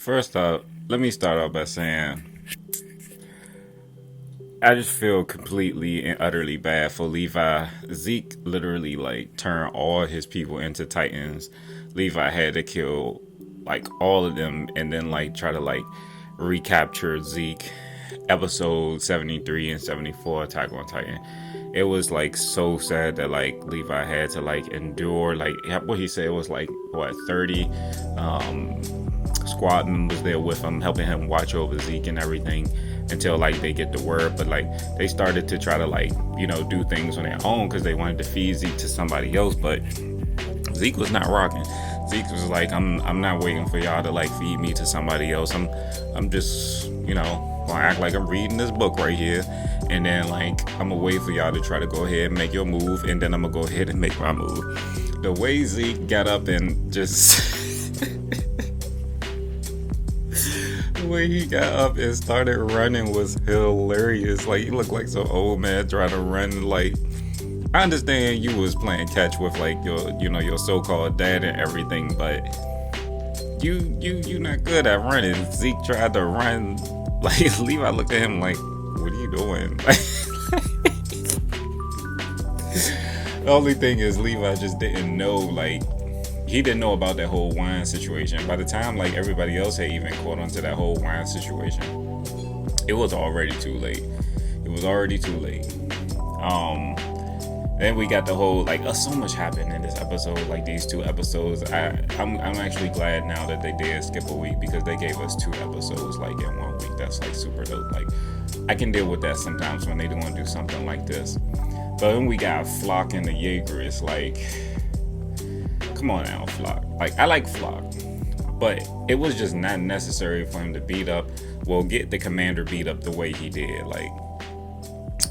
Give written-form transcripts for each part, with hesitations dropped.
First up, let me start off by saying I just feel completely and utterly bad for Levi. Zeke literally like turned all his people into Titans. Levi had to kill like all of them and then like try to like recapture Zeke. Episode 73 and 74 Attack on Titan. It was like so sad that like Levi had to like endure like what he said was like what 30 um squad members there with him, helping him watch over Zeke and everything until like they get the word. But like they started to try to like do things on their own because they wanted to feed Zeke to somebody else. But Zeke was not rocking. Zeke was like, I'm not waiting for y'all to like feed me to somebody else. I'm just gonna act like I'm reading this book right here, and then like I'm gonna wait for y'all to try to go ahead and make your move, and then I'm gonna go ahead and make my move. The way Zeke got up and just the way he got up and started running was hilarious. Like he looked like some old man trying to run. Like I understand you was playing catch with like your so-called dad and everything, but you not good at running. Zeke tried to run. Like Levi looked at him like, "What are you doing?" The only thing is Levi just didn't know. Like he didn't know about that whole wine situation. By the time like everybody else had even caught onto that whole wine situation, it was already too late. It was already too late. Then we got the whole like so much happened in this episode. Like these two episodes, I'm actually glad now that they did skip a week because they gave us two episodes like in 1 week. That's like super dope. Like I can deal with that sometimes when they do want to do something like this. But when we got Flock and the Jaeger, it's like, come on now, Flock. Like I like Flock, but it was just not necessary for him to get the commander beat up the way he did. Like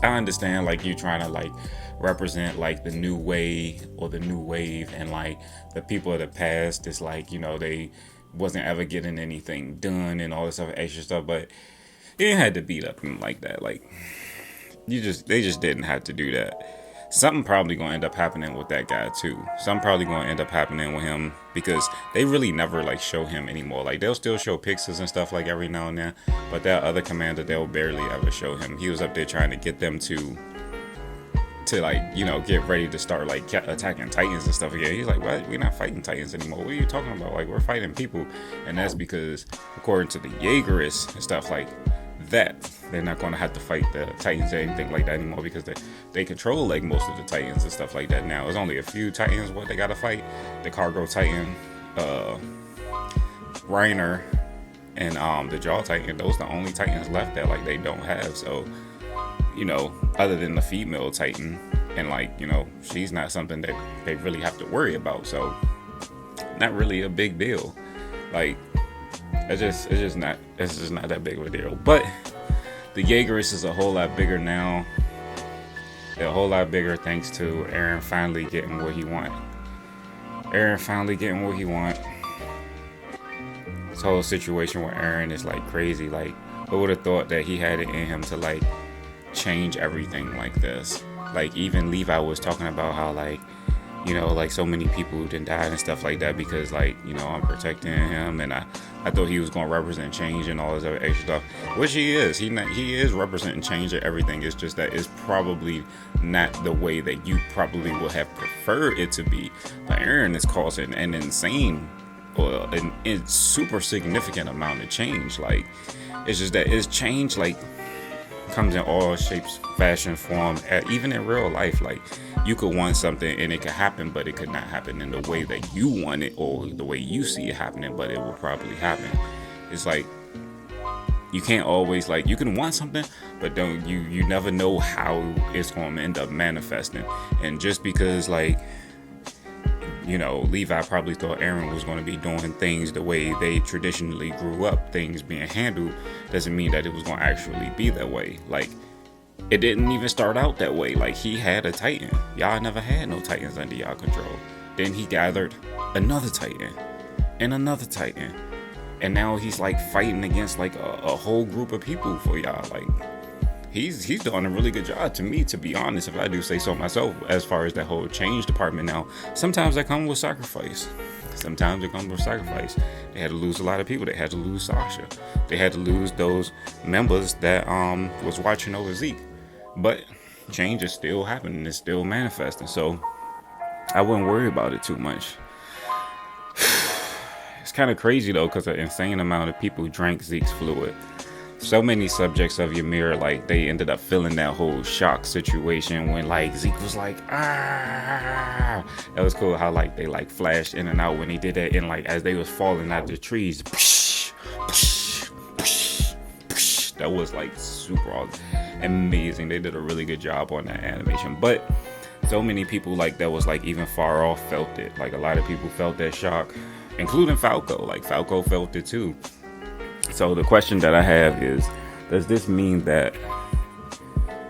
I understand like you trying to like represent like the new way or the new wave, and like the people of the past is like they wasn't ever getting anything done and all this other extra stuff, but you had to beat up him like that. Like they just didn't have to do that. Something probably gonna end up happening with that guy too. Something probably gonna end up happening with him because they really never like show him anymore. Like they'll still show pictures and stuff like every now and then, but that other commander they'll barely ever show him. He was up there trying to get them to like get ready to start like attacking Titans and stuff again. He's like, what? We're not fighting Titans anymore. What are you talking about? Like we're fighting people. And that's because according to the Jaegerists and stuff like that, they're not going to have to fight the Titans or anything like that anymore because they control like most of the Titans and stuff like that now. There's only a few Titans what they got to fight: the Cargo Titan, Reiner, and the Jaw Titan. Those are the only Titans left that like they don't have. So other than the female Titan, and like she's not something that they really have to worry about. So not really a big deal. Like it's just not that big of a deal. But the Jaegerists is a whole lot bigger now. They're a whole lot bigger thanks to Eren finally getting what he want. This whole situation with Eren is like crazy. Like who would have thought that he had it in him to like change everything like this? Like even Levi was talking about how like like so many people didn't die and stuff like that because like I'm protecting him, and I thought he was gonna represent change and all this other extra stuff, which he is. He is representing change and everything. It's just that it's probably not the way that you probably would have preferred it to be. But Eren is causing an insane or a super significant amount of change. Like it's just that it's change like comes in all shapes, fashion, form, even in real life. Like you could want something and it could happen, but it could not happen in the way that you want it or the way you see it happening, but it will probably happen. It's like you can't always like you can want something, but don't you never know how it's going to end up manifesting. And just because like Levi probably thought Eren was going to be doing things the way they traditionally grew up, things being handled, doesn't mean that it was going to actually be that way. Like, it didn't even start out that way. Like, he had a Titan. Y'all never had no Titans under y'all control. Then he gathered another Titan and another Titan. And now he's, like, fighting against, like, a whole group of people for y'all. Like, he's doing a really good job to me, to be honest, if I do say so myself, as far as that whole change department. Now, sometimes that comes with sacrifice. Sometimes it comes with sacrifice. They had to lose a lot of people. They had to lose Sasha. They had to lose those members that was watching over Zeke. But change is still happening. It's still manifesting. So I wouldn't worry about it too much. It's kind of crazy though, because an insane amount of people drank Zeke's fluid. So many subjects of Ymir, like, they ended up feeling that whole shock situation when, like, Zeke was like, ah. That was cool how, like, they, like, flashed in and out when he did that, and, like, as they was falling out of the trees, that was, like, super amazing. They did a really good job on that animation. But so many people, like, that was, like, even far off felt it. Like, a lot of people felt that shock, including Falco. Like, Falco felt it too. So the question that I have is, does this mean that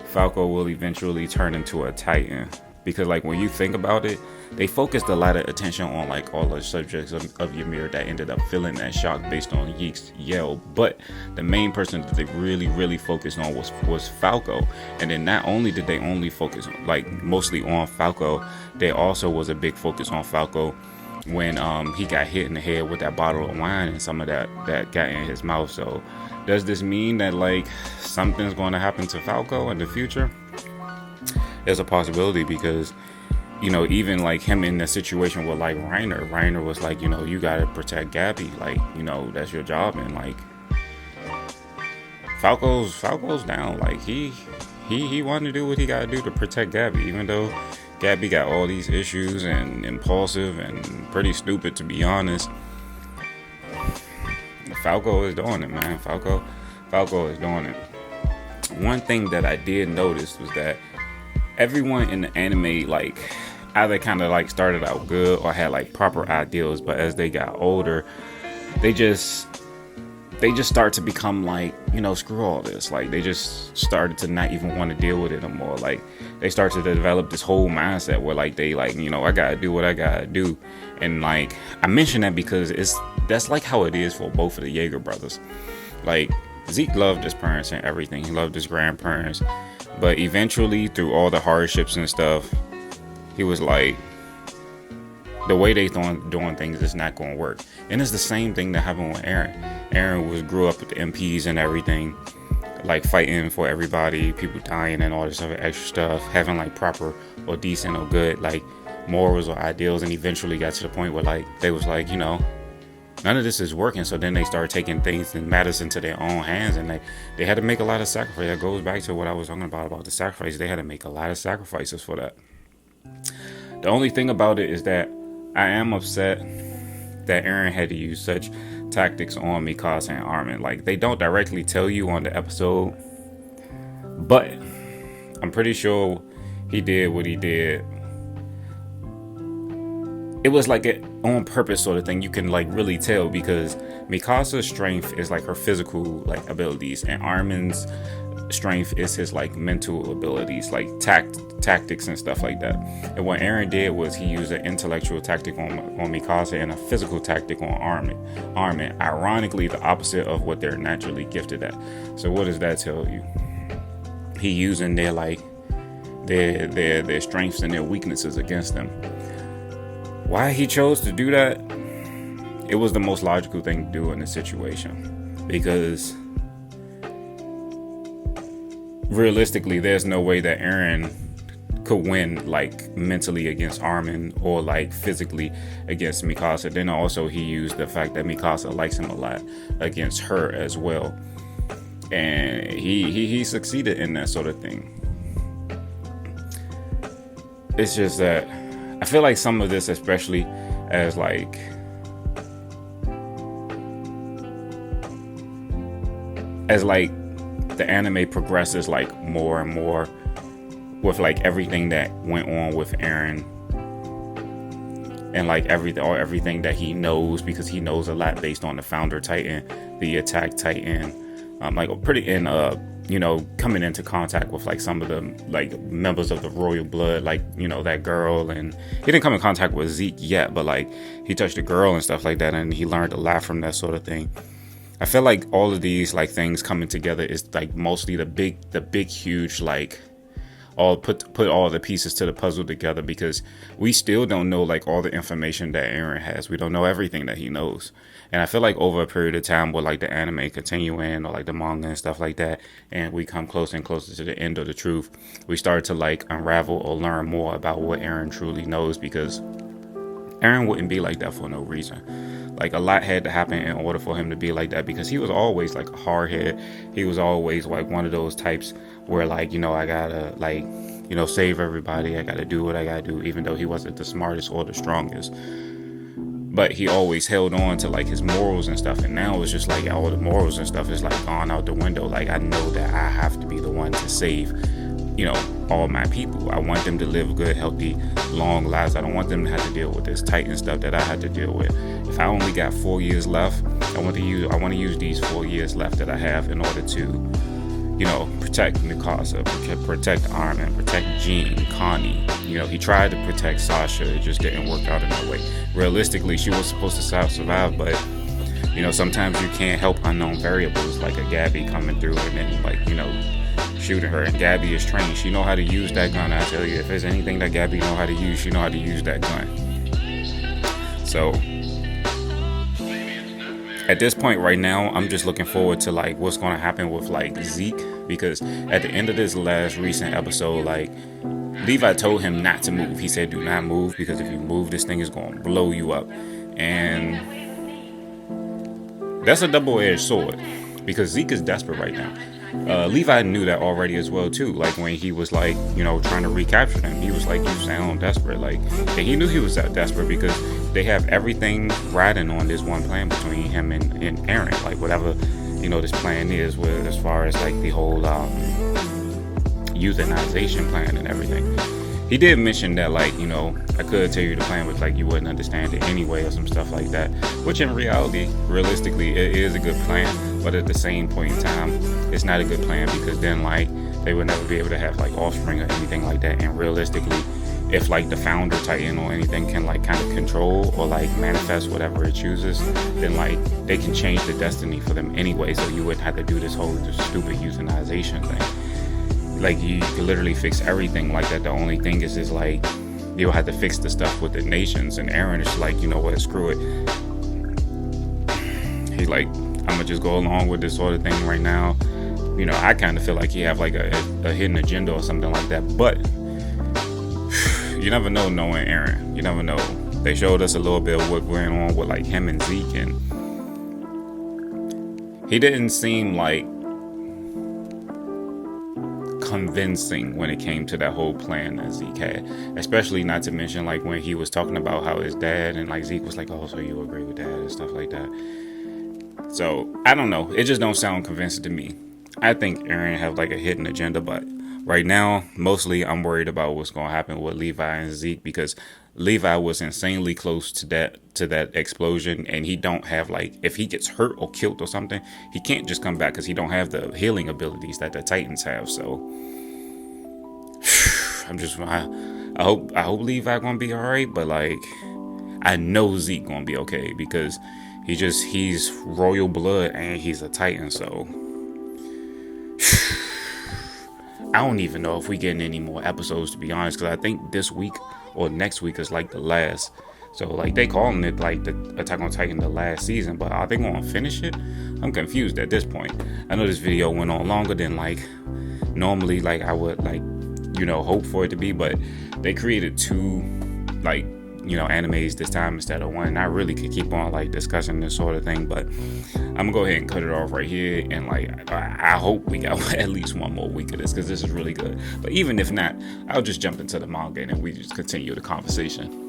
Falco will eventually turn into a Titan? Because, like, when you think about it, they focused a lot of attention on, like, all the subjects of Ymir that ended up feeling that shock based on Yeek's yell. But the main person that they really focused on was Falco. And then not only did they only focus, like, mostly on Falco, there also was a big focus on Falco when he got hit in the head with that bottle of wine, and some of that got in his mouth. So does this mean that, like, something's going to happen to Falco in the future? There's a possibility, because, you know, even like him in the situation with, like, Reiner was like, you know, you got to protect Gabby, like, you know, that's your job. And, like, Falco's down. Like, he wanted to do what he got to do to protect Gabby, even though Gabby got all these issues and impulsive and pretty stupid, to be honest. Falco is doing it, man. Falco is doing it. One thing that I did notice was that everyone in the anime, like, either kind of, like, started out good or had, like, proper ideals, but as they got older, they just start to become like, you know, screw all this. Like, they just started to not even want to deal with it anymore. Like, they started to develop this whole mindset where, like, they, like, you know, I gotta do what I gotta do. And, like, I mention that because that's like how it is for both of the Jaeger brothers. Like, Zeke loved his parents and everything. He loved his grandparents. But eventually, through all the hardships and stuff, he was like, the way they doing things is not going to work. And it's the same thing that happened with Eren. Eren grew up with the MPs and everything, like, fighting for everybody, people dying and all this other extra stuff, having, like, proper or decent or good, like, morals or ideals, and eventually got to the point where, like, they was like, you know, none of this is working. So then they started taking things and matters into their own hands, and they had to make a lot of sacrifices. That goes back to what I was talking about the sacrifice. They had to make a lot of sacrifices for that. The only thing about it is that I am upset that Eren had to use such tactics on Mikasa and Armin. Like, they don't directly tell you on the episode, but I'm pretty sure he did what he did. It was like an on purpose sort of thing. You can, like, really tell, because Mikasa's strength is, like, her physical, like, abilities, and Armin's strength is his, like, mental abilities, like tactics and stuff like that. And what Eren did was he used an intellectual tactic on Mikasa and a physical tactic on Armin. Ironically, the opposite of what they're naturally gifted at. So what does that tell you? He using their, like, their strengths and their weaknesses against them. Why he chose to do that? It was the most logical thing to do in this situation, because realistically, there's no way that Eren could win, like, mentally against Armin, or, like, physically against Mikasa. Then also he used the fact that Mikasa likes him a lot against her as well, and he succeeded in that sort of thing. It's just that I feel like some of this, especially as, like, the anime progresses, like, more and more with, like, everything that went on with Eren, and, like, everything that he knows, because he knows a lot based on the Founder Titan, the Attack Titan, like, pretty in you know, coming into contact with, like, some of the, like, members of the royal blood, like, you know, that girl. And he didn't come in contact with Zeke yet, but, like, he touched a girl and stuff like that, and he learned a lot from that sort of thing. I feel like all of these like things coming together is like mostly the big huge like all put all the pieces to the puzzle together, because we still don't know like all the information that Eren has. We don't know everything that he knows. And I feel like over a period of time with like the anime continuing or like the manga and stuff like that, and we come closer and closer to the end of the truth, we start to like unravel or learn more about what Eren truly knows, because Eren wouldn't be like that for no reason. Like a lot had to happen in order for him to be like that, because he was always like a hard head. He was always like one of those types where like, I gotta like, save everybody. I gotta do what I gotta do, even though he wasn't the smartest or the strongest. But he always held on to like his morals and stuff. And now it's just like all the morals and stuff is like gone out the window. Like I know that I have to be the one to save, all my people. I want them to live good, healthy, long lives. I don't want them to have to deal with this Titan stuff that I had to deal with. If I only got 4 years left, I want to use these 4 years left that I have in order to, protect Mikasa, protect Armin, protect Jean, Connie. He tried to protect Sasha. It just didn't work out in that way. Realistically, she was supposed to survive, but sometimes you can't help unknown variables, like a Gabby coming through and then like, shooting her. And Gabby is trained. She know how to use that gun. I tell you, if there's anything that Gabby know how to use, she know how to use that gun. So at this point right now, I'm just looking forward to like what's going to happen with like Zeke, because at the end of this last recent episode, like Levi told him not to move. He said, do not move, because if you move, this thing is going to blow you up. And that's a double-edged sword, because Zeke is desperate right now. Levi knew that already as well too. Like when he was like, trying to recapture them, he was like, you sound desperate. Like, and he knew he was that desperate because they have everything riding on this one plan between him and Eren. Like whatever, this plan is, with as far as like the whole euthanization plan and everything. He did mention that like, I could tell you the plan, but like you wouldn't understand it anyway, or some stuff like that. Which in reality, realistically, it is a good plan. But at the same point in time, it's not a good plan, because then like they would never be able to have like offspring or anything like that. And realistically, if like the founder Titan or anything can like kind of control or like manifest whatever it chooses, then like they can change the destiny for them anyway. So you wouldn't have to do this whole stupid euthanization thing. Like you could literally fix everything like that. The only thing is like you'll have to fix the stuff with the nations. And Eren is like, what, screw it. He's like, I'm gonna just go along with this sort of thing right now. I kind of feel like he have like a hidden agenda or something like that. But you never know knowing Eren. You never know. They showed us a little bit of what went on with like him and Zeke, and he didn't seem like convincing when it came to that whole plan that Zeke had. Especially not to mention like when he was talking about how his dad, and like Zeke was like, oh, so you agree with that and stuff like that. So I don't know. It just don't sound convincing to me. I think Eren have like a hidden agenda, but right now, mostly I'm worried about what's going to happen with Levi and Zeke, because Levi was insanely close to that explosion, and he don't have like, if he gets hurt or killed or something, he can't just come back because he don't have the healing abilities that the Titans have. So I hope Levi gonna be all right, but like I know Zeke gonna be okay, because he's royal blood and he's a Titan. So I don't even know if we getting any more episodes, to be honest, because I think this week or next week is like the last. So like they calling it like the Attack on Titan the last season, but are they gonna finish it? I'm confused at this point. I know this video went on longer than like normally like I would like hope for it to be, but they created 2 like animes this time instead of 1. I really could keep on like discussing this sort of thing, but I'm gonna go ahead and cut it off right here. And like I hope we got at least 1 more week of this, because this is really good. But even if not, I'll just jump into the manga and then we just continue the conversation.